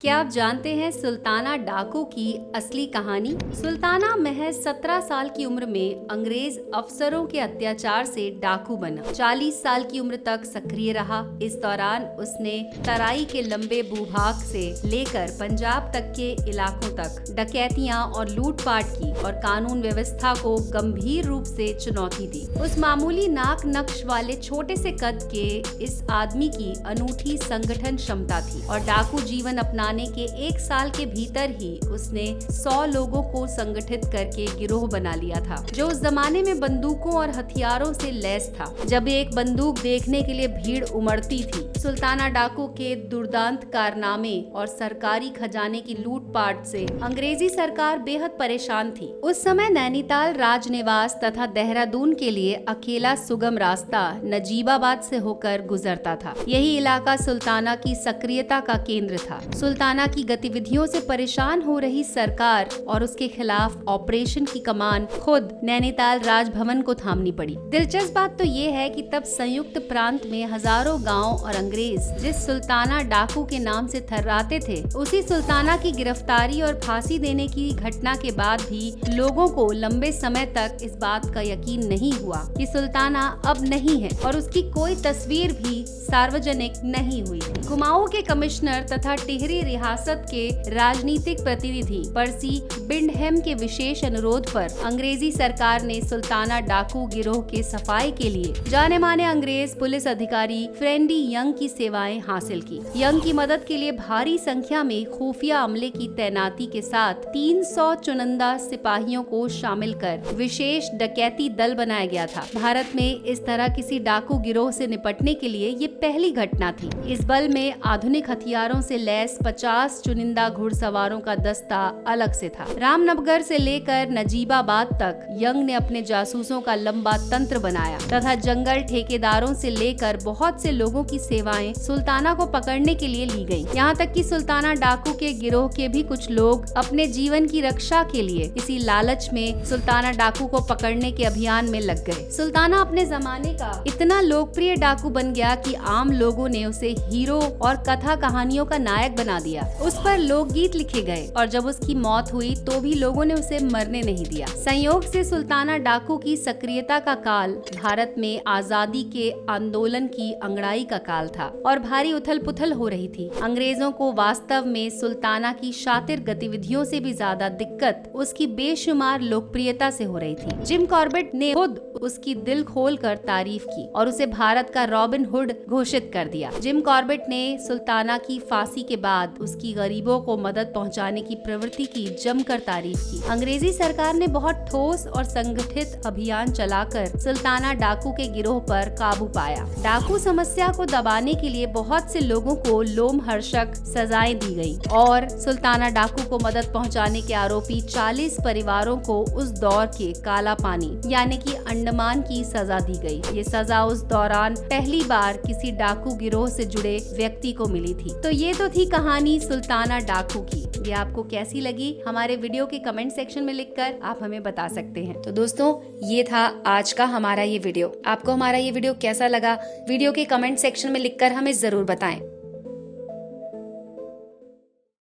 क्या आप जानते हैं सुल्ताना डाकू की असली कहानी? सुल्ताना महज 17 साल की उम्र में अंग्रेज अफसरों के अत्याचार से डाकू बना। 40 साल की उम्र तक सक्रिय रहा। इस दौरान उसने तराई के लंबे भूभाग से लेकर पंजाब तक के इलाकों तक डकैतियां और लूटपाट की और कानून व्यवस्था को गंभीर रूप से चुनौती दी। उस मामूली नाक नक्श वाले छोटे से कद के इस आदमी की अनूठी संगठन क्षमता थी और डाकू जीवन अपनाने के एक साल के भीतर ही उसने 100 लोगों को संगठित करके गिरोह बना लिया था, जो उस जमाने में बंदूकों और हथियारों से लैस था। जब एक बंदूक देखने के लिए भीड़ उमड़ती थी, सुल्ताना डाकू के दुर्दांत कारनामे और सरकारी खजाने की लूटपाट से अंग्रेजी सरकार बेहद परेशान थी। उस समय नैनीताल राजनिवास तथा देहरादून के लिए अकेला सुगम रास्ता नजीबाबाद से होकर गुजरता था। यही इलाका सुल्ताना की सक्रियता का केंद्र था। सुल्ताना की गतिविधियों से परेशान हो रही सरकार और उसके खिलाफ ऑपरेशन की कमान खुद नैनीताल राजभवन को थामनी पड़ी। दिलचस्प बात तो ये है कि तब संयुक्त प्रांत में हजारों गांव और अंग्रेज जिस सुल्ताना डाकू के नाम से थर्राते थे, उसी सुल्ताना की गिरफ्तारी और फांसी देने की घटना के बाद भी लोगों को लंबे समय तक इस बात का यकीन नहीं हुआ कि सुल्ताना अब नहीं है और उसकी कोई तस्वीर भी सार्वजनिक नहीं हुई थी। कुमाऊं के कमिश्नर तथा टिहरी रियासत के राजनीतिक प्रतिनिधि पर्सी बिंडहेम के विशेष अनुरोध पर अंग्रेजी सरकार ने सुल्ताना डाकू गिरोह के सफाई के लिए जाने माने अंग्रेज पुलिस अधिकारी फ्रेंडी यंग की सेवाएं हासिल की। यंग की मदद के लिए भारी संख्या में खुफिया अमले की तैनाती के साथ 300 चुनिंदा सिपाहियों को शामिल कर विशेष डकैती दल बनाया गया था। भारत में इस तरह किसी डाकू गिरोह से निपटने के लिए ये पहली घटना थी। इस बल में आधुनिक हथियारों से लैस 50 चुनिंदा घुड़सवारों का दस्ता अलग से था। रामनगर से लेकर नजीबाबाद तक यंग ने अपने जासूसों का लंबा तंत्र बनाया तथा जंगल ठेकेदारों से लेकर बहुत से लोगों की सेवाएं सुल्ताना को पकड़ने के लिए ली गयी। यहाँ तक कि सुल्ताना डाकू के गिरोह के भी कुछ लोग अपने जीवन की रक्षा के लिए इसी लालच में सुल्ताना डाकू को पकड़ने के अभियान में लग गए। सुल्ताना अपने जमाने का इतना लोकप्रिय डाकू बन गया कि आम लोगों ने उसे हीरो और कथा कहानियों का नायक बना दिया। उस पर लोकगीत लिखे गए और जब उसकी मौत हुई तो भी लोगों ने उसे मरने नहीं दिया। संयोग से सुल्ताना डाकू की सक्रियता का काल भारत में आजादी के आंदोलन की अंगड़ाई का काल था और भारी उथल पुथल हो रही थी। अंग्रेजों को वास्तव में सुल्ताना की शातिर गतिविधियों से भी ज्यादा दिक्कत उसकी बेशुमार लोकप्रियता से हो रही थी। जिम कॉर्बेट ने खुद उसकी दिल खोल कर तारीफ की और उसे भारत का रॉबिन हुड घोषित कर दिया। जिम कॉर्बेट ने सुल्ताना की फांसी के बाद उसकी गरीबों को मदद पहुंचाने की प्रवृत्ति की जमकर तारीफ की। अंग्रेजी सरकार ने बहुत ठोस और संगठित अभियान चलाकर सुल्ताना डाकू के गिरोह पर काबू पाया। डाकू समस्या को दबाने के लिए बहुत से लोगों को लोमहर्षक सजाएं दी गयी और सुल्ताना डाकू को मदद पहुंचाने के आरोपी 40 परिवारों को उस दौर के काला पानी यानी कि अंडमान की सजा दी गई। ये सजा उस दौरान पहली बार किसी डाकू गिरोह से जुड़े व्यक्ति को मिली थी। तो ये तो थी कहानी सुल्ताना डाकू की। ये आपको कैसी लगी हमारे वीडियो के कमेंट सेक्शन में लिखकर आप हमें बता सकते हैं। तो दोस्तों, ये था आज का हमारा ये वीडियो। आपको हमारा ये वीडियो कैसा लगा वीडियो के कमेंट सेक्शन में लिखकर हमें जरूर बताएं।